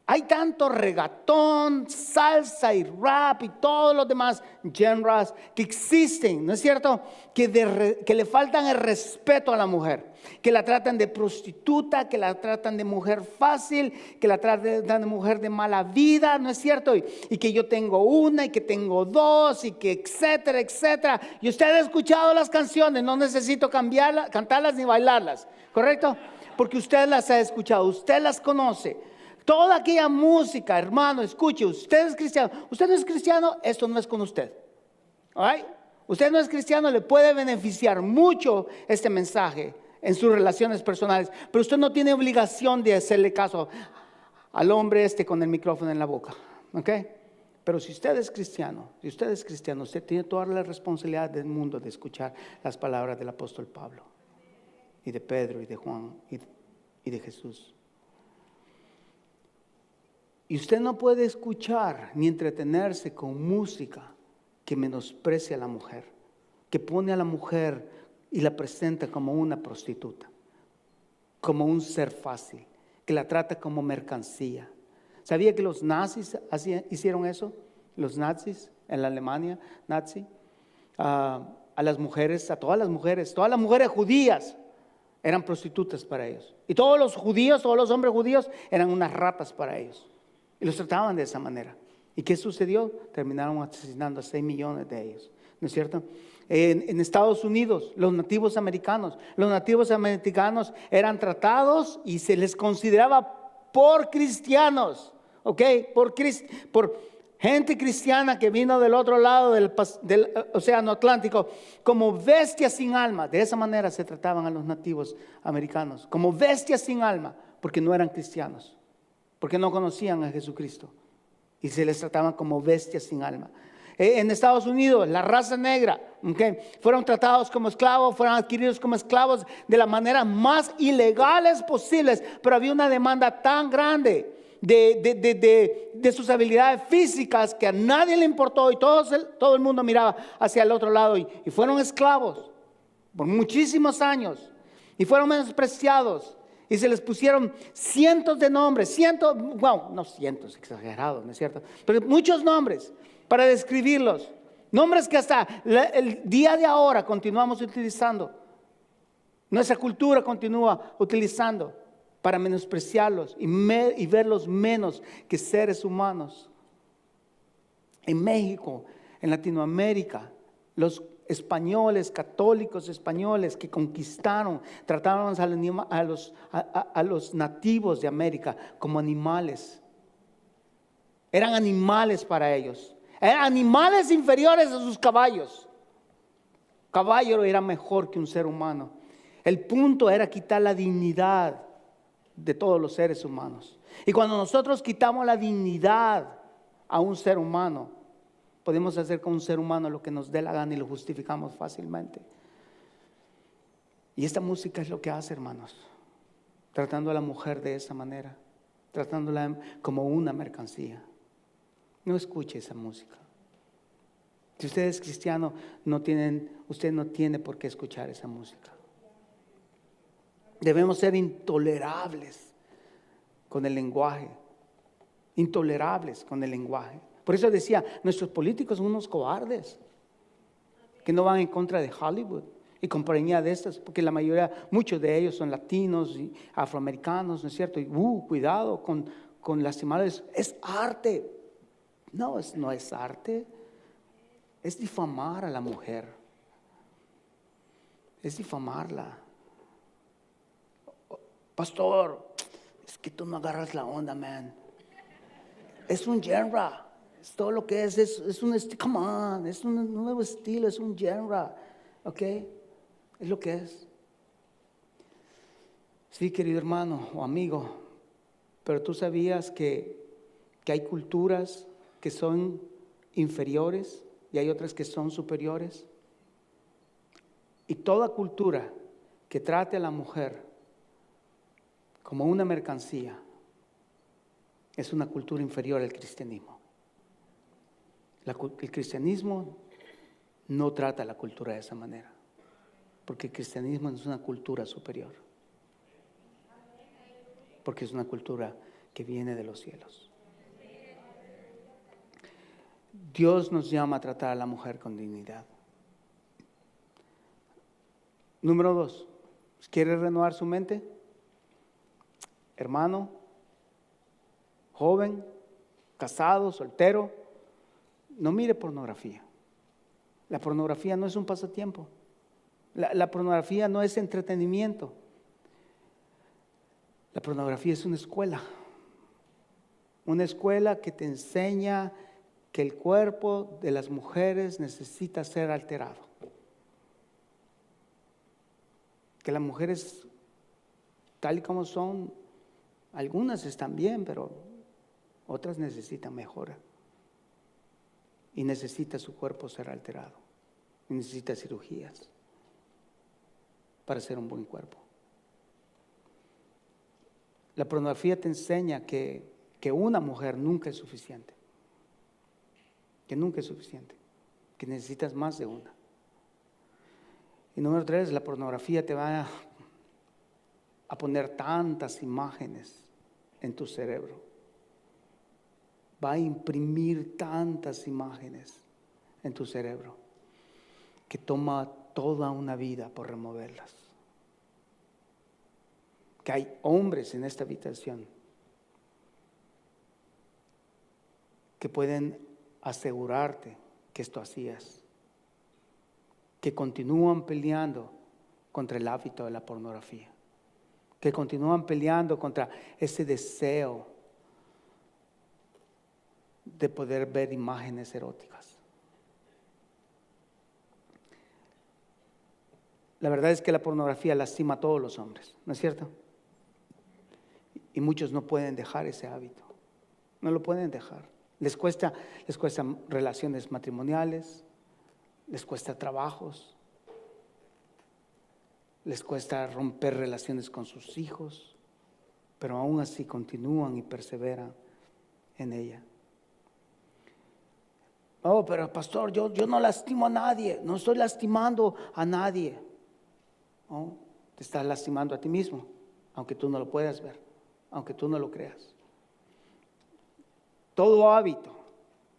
Hay tanto regatón, salsa y rap y todos los demás genres que existen, ¿no es cierto? Que le faltan el respeto a la mujer, que la tratan de prostituta, que la tratan de mujer fácil, que la tratan de mujer de mala vida, ¿no es cierto? Y que yo tengo una y que tengo dos y que etcétera, etcétera. Y usted ha escuchado las canciones, no necesito cantarlas ni bailarlas, ¿correcto? Porque usted las ha escuchado, usted las conoce. Toda aquella música, hermano, escuche, usted es cristiano. Usted no es cristiano, esto no es con usted. ¿Right? Usted no es cristiano, le puede beneficiar mucho este mensaje en sus relaciones personales, pero usted no tiene obligación de hacerle caso al hombre con el micrófono en la boca. ¿Ok? Pero si usted es cristiano, usted tiene toda la responsabilidad del mundo de escuchar las palabras del apóstol Pablo y de Pedro y de Juan y de Jesús. Y usted no puede escuchar ni entretenerse con música que menosprecia a la mujer, que pone a la mujer y la presenta como una prostituta, como un ser fácil, que la trata como mercancía. ¿Sabía que los nazis hicieron eso? Los nazis en la Alemania nazi, a las mujeres, a todas las mujeres judías eran prostitutas para ellos. Y todos los hombres judíos eran unas ratas para ellos. Y los trataban de esa manera. ¿Y qué sucedió? Terminaron asesinando a 6 millones de ellos. ¿No es cierto? En Estados Unidos, los nativos americanos eran tratados y se les consideraba por cristianos, ¿ok? Por gente cristiana que vino del otro lado del océano Atlántico, como bestias sin alma. De esa manera se trataban a los nativos americanos, como bestias sin alma, porque no eran cristianos, porque no conocían a Jesucristo y se les trataban como bestias sin alma. En Estados Unidos, la raza negra, ¿okay?, fueron tratados como esclavos, fueron adquiridos como esclavos de las maneras más ilegales posibles, pero había una demanda tan grande de sus habilidades físicas que a nadie le importó y todo el mundo miraba hacia el otro lado y fueron esclavos por muchísimos años y fueron menospreciados. Y se les pusieron cientos de nombres, no cientos, exagerados, ¿no es cierto? Pero muchos nombres para describirlos. Nombres que hasta el día de ahora continuamos utilizando. Nuestra cultura continúa utilizando para menospreciarlos y verlos menos que seres humanos. En México, en Latinoamérica, los españoles, católicos españoles que conquistaron, trataban a los nativos de América como animales. Eran animales para ellos. Eran animales inferiores a sus caballos. Caballo era mejor que un ser humano. El punto era quitar la dignidad de todos los seres humanos. Y cuando nosotros quitamos la dignidad a un ser humano, podemos hacer con un ser humano lo que nos dé la gana y lo justificamos fácilmente. Y esta música es lo que hace, hermanos, tratando a la mujer de esa manera, tratándola como una mercancía. No escuche esa música. Si usted es cristiano, usted no tiene por qué escuchar esa música. Debemos ser intolerables con el lenguaje. Intolerables con el lenguaje. Por eso decía, nuestros políticos son unos cobardes que no van en contra de Hollywood y compañía de estas, porque la mayoría, muchos de ellos son latinos y afroamericanos, ¿no es cierto? Y cuidado con lastimarles. Es arte. No es arte. Es difamar a la mujer. Es difamarla. Pastor, es que tú no agarras la onda, man. Es un genre. Es todo lo que es un come on, es un nuevo estilo, es un genre. ¿Ok? Es lo que es. Sí, querido hermano o amigo, pero tú sabías que hay culturas que son inferiores y hay otras que son superiores. Y toda cultura que trate a la mujer como una mercancía es una cultura inferior al cristianismo. El cristianismo no trata la cultura de esa manera, porque el cristianismo es una cultura superior, porque es una cultura que viene de los cielos. Dios nos llama a tratar a la mujer con dignidad. Número 2, ¿quiere renovar su mente? Hermano, joven, casado, soltero, no mire pornografía. La pornografía no es un pasatiempo. La pornografía no es entretenimiento. La pornografía es una escuela. Una escuela que te enseña que el cuerpo de las mujeres necesita ser alterado. Que las mujeres, tal y como son, algunas están bien, pero otras necesitan mejora. Y necesita su cuerpo ser alterado. Y necesita cirugías para ser un buen cuerpo. La pornografía te enseña que una mujer nunca es suficiente. Que nunca es suficiente. Que necesitas más de una. Y número 3, la pornografía te va a poner tantas imágenes en tu cerebro. Va a imprimir tantas imágenes en tu cerebro que toma toda una vida por removerlas. Que hay hombres en esta habitación que pueden asegurarte que esto hacías, que continúan peleando contra el hábito de la pornografía, que continúan peleando contra ese deseo de poder ver imágenes eróticas. La verdad es que la pornografía lastima a todos los hombres, ¿no es cierto? Y muchos no pueden dejar ese hábito, no lo pueden dejar. Les cuesta relaciones matrimoniales, les cuesta trabajos, les cuesta romper relaciones con sus hijos, pero aún así continúan y perseveran en ella. Oh, pero pastor, yo no lastimo a nadie, no estoy lastimando a nadie. Oh, te estás lastimando a ti mismo, aunque tú no lo puedas ver, aunque tú no lo creas. Todo hábito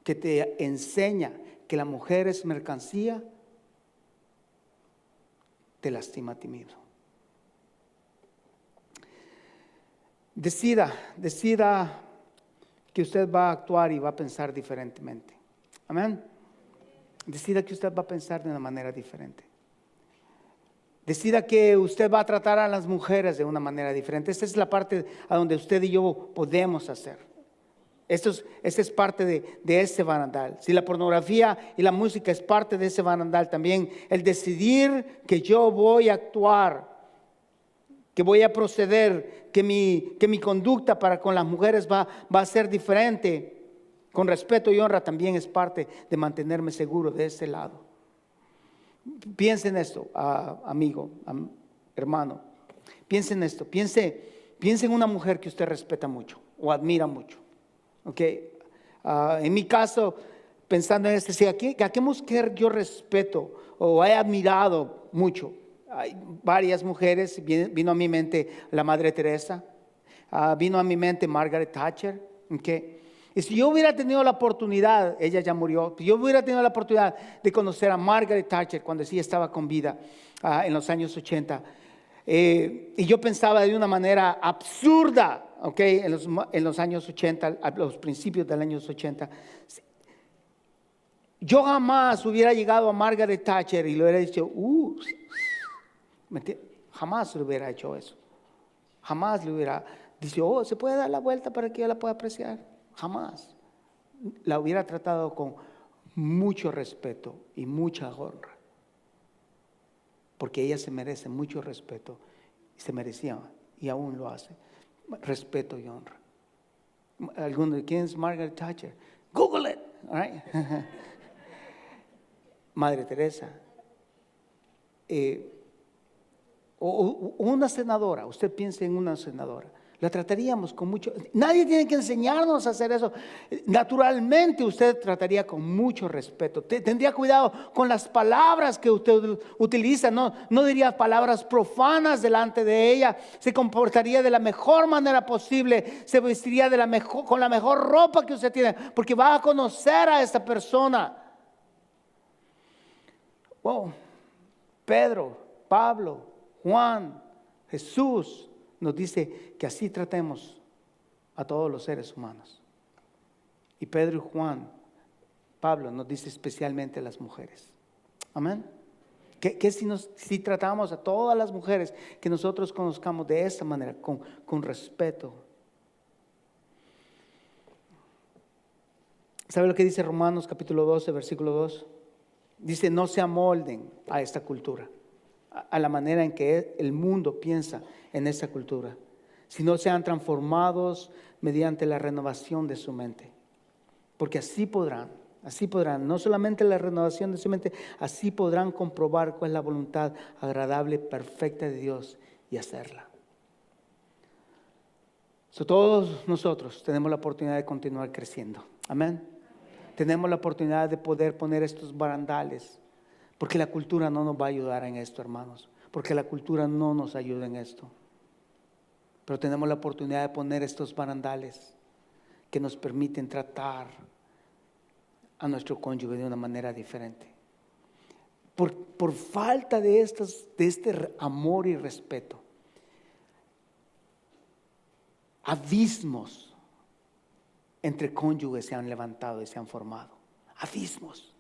que te enseña que la mujer es mercancía, te lastima a ti mismo. Decida que usted va a actuar y va a pensar diferentemente. Amén. Decida que usted va a pensar de una manera diferente. Decida que usted va a tratar a las mujeres de una manera diferente. Esta es la parte a donde usted y yo podemos hacer. Esta es parte de ese barandal. Si la pornografía y la música es parte de ese barandal también, el decidir que yo voy a actuar, que voy a proceder, que mi conducta para con las mujeres va a ser diferente, con respeto y honra, también es parte de mantenerme seguro de ese lado. Piense en esto, amigo, hermano. Piense en esto. Piense en una mujer que usted respeta mucho o admira mucho. Okay. En mi caso, pensando en decía, ¿a qué mujer yo respeto o he admirado mucho? Hay varias mujeres, vino a mi mente la Madre Teresa, vino a mi mente Margaret Thatcher, ¿okay? Y si yo hubiera tenido la oportunidad, ella ya murió, yo hubiera tenido la oportunidad de conocer a Margaret Thatcher cuando sí estaba con vida en los años 80, y yo pensaba de una manera absurda, ¿okay? En los años 80, a los principios del años 80, yo jamás hubiera llegado a Margaret Thatcher y le hubiera dicho, jamás le hubiera hecho eso. Jamás le hubiera dicho, se puede dar la vuelta para que yo la pueda apreciar. Jamás. La hubiera tratado con mucho respeto y mucha honra. Porque ella se merece mucho respeto. Y se merecía, y aún lo hace. Respeto y honra. ¿Quién es Margaret Thatcher? Google it. All right? Madre Teresa. O una senadora, usted piensa en una senadora, la trataríamos con mucho, nadie tiene que enseñarnos a hacer eso, naturalmente usted trataría con mucho respeto, tendría cuidado con las palabras que usted utiliza, no diría palabras profanas delante de ella, se comportaría de la mejor manera posible, se vestiría con la mejor ropa que usted tiene, porque va a conocer a esta persona. Wow. Pedro, Pablo, Juan, Jesús nos dice que así tratemos a todos los seres humanos. Y Pedro y Juan, Pablo nos dice especialmente a las mujeres. Amén. Que si tratamos a todas las mujeres que nosotros conozcamos de esta manera, con respeto. ¿Sabe lo que dice Romanos capítulo 12, versículo 2? Dice, no se amolden a esta cultura, a la manera en que el mundo piensa en esa cultura, sino sean transformados mediante la renovación de su mente. Porque así podrán, no solamente la renovación de su mente, así podrán comprobar cuál es la voluntad agradable, perfecta de Dios y hacerla. Todos nosotros tenemos la oportunidad de continuar creciendo. Amén. Tenemos la oportunidad de poder poner estos barandales. Porque la cultura no nos va a ayudar en esto, hermanos. Porque la cultura no nos ayuda en esto. Pero tenemos la oportunidad de poner estos barandales que nos permiten tratar a nuestro cónyuge de una manera diferente. Por falta de este amor y respeto, abismos entre cónyuges se han levantado y se han formado. Abismos.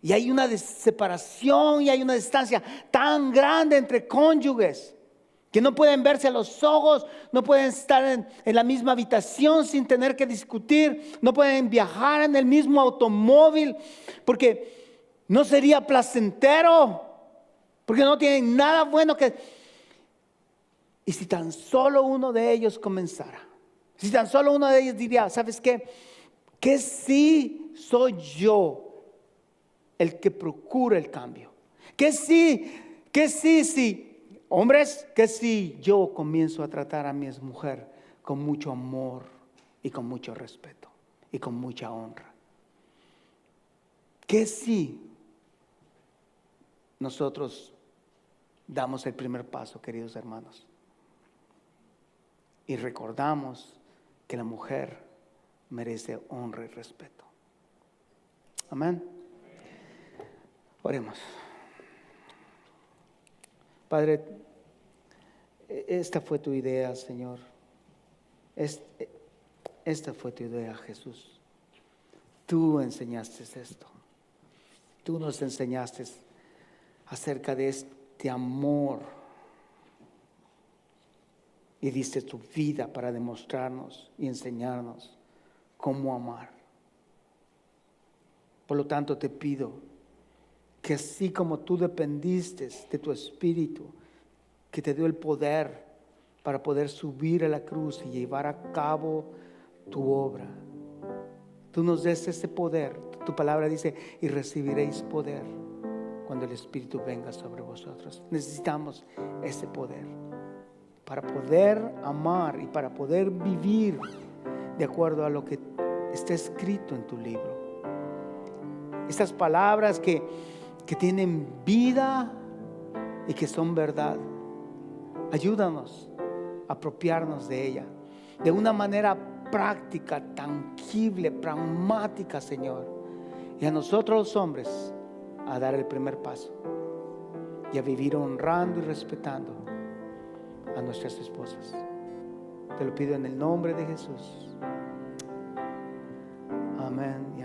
Y hay una separación y hay una distancia tan grande entre cónyuges que no pueden verse a los ojos, no pueden estar en la misma habitación sin tener que discutir, no pueden viajar en el mismo automóvil porque no sería placentero, porque no tienen nada bueno que... Y si tan solo uno de ellos comenzara, si tan solo uno de ellos diría, ¿sabes qué? Que sí soy yo el que procura el cambio. Que sí, hombres, que sí, yo comienzo a tratar a mi mujer con mucho amor y con mucho respeto y con mucha honra. Que sí, nosotros damos el primer paso, queridos hermanos, y recordamos que la mujer merece honra y respeto. Amén. Oremos. Padre, esta fue tu idea, Señor. Esta fue tu idea, Jesús. Tú enseñaste esto. Tú nos enseñaste acerca de este amor. Y diste tu vida para demostrarnos y enseñarnos cómo amar. Por lo tanto, te pido que así como tú dependiste de tu Espíritu, que te dio el poder para poder subir a la cruz y llevar a cabo tu obra, tú nos des ese poder. Tu palabra dice, y recibiréis poder cuando el Espíritu venga sobre vosotros. Necesitamos ese poder para poder amar y para poder vivir de acuerdo a lo que está escrito en tu libro. Estas palabras que tienen vida y que son verdad. Ayúdanos a apropiarnos de ella de una manera práctica, tangible, pragmática, Señor. Y a nosotros los hombres a dar el primer paso y a vivir honrando y respetando a nuestras esposas. Te lo pido en el nombre de Jesús. Amén.